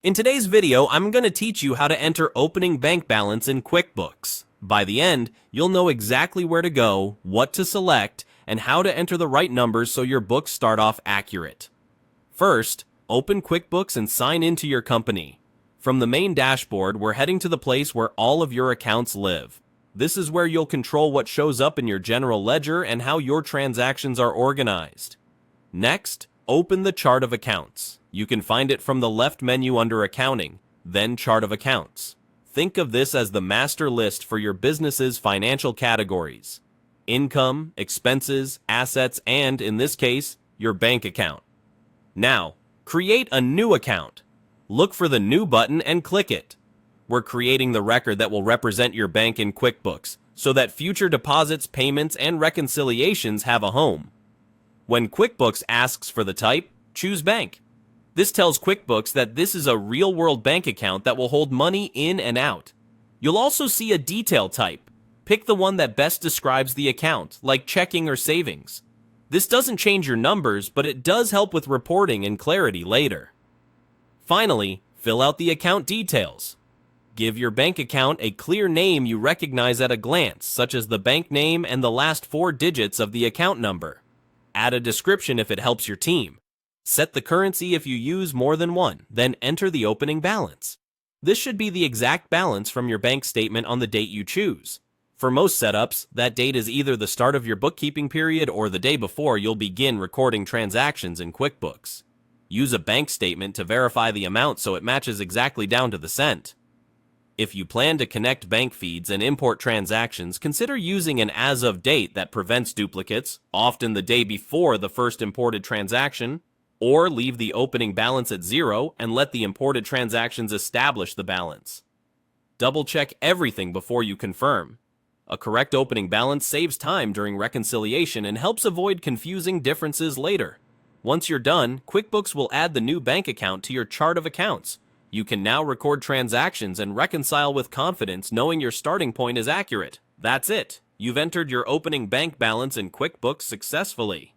In today's video, I'm going to teach you how to enter opening bank balance in QuickBooks. By the end, you'll know exactly where to go, what to select, and how to enter the right numbers so your books start off accurate. First, open QuickBooks and sign into your company. From the main dashboard, we're heading to the place where all of your accounts live. This is where you'll control what shows up in your general ledger and how your transactions are organized. Next, open the chart of accounts. You can find it from the left menu under Accounting, then Chart of Accounts. Think of this as the master list for your business's financial categories: income, expenses, assets, and, in this case, your bank account. Now, create a new account. Look for the New button and click it. We're creating the record that will represent your bank in QuickBooks so that future deposits, payments, and reconciliations have a home. When QuickBooks asks for the type, choose Bank. This tells QuickBooks that this is a real-world bank account that will hold money in and out. You'll also see a detail type. Pick the one that best describes the account, like checking or savings. This doesn't change your numbers, but it does help with reporting and clarity later. Finally, fill out the account details. Give your bank account a clear name you recognize at a glance, such as the bank name and the last 4 digits of the account number. Add a description if it helps your team. Set the currency if you use more than one, then enter the opening balance. This should be the exact balance from your bank statement on the date you choose. For most setups, that date is either the start of your bookkeeping period or the day before you'll begin recording transactions in QuickBooks. Use a bank statement to verify the amount so it matches exactly down to the cent. If you plan to connect bank feeds and import transactions, consider using an as-of date that prevents duplicates, often the day before the first imported transaction, or leave the opening balance at 0 and let the imported transactions establish the balance. Double-check everything before you confirm. A correct opening balance saves time during reconciliation and helps avoid confusing differences later. Once you're done, QuickBooks will add the new bank account to your chart of accounts. You can now record transactions and reconcile with confidence knowing your starting point is accurate. That's it. You've entered your opening bank balance in QuickBooks successfully.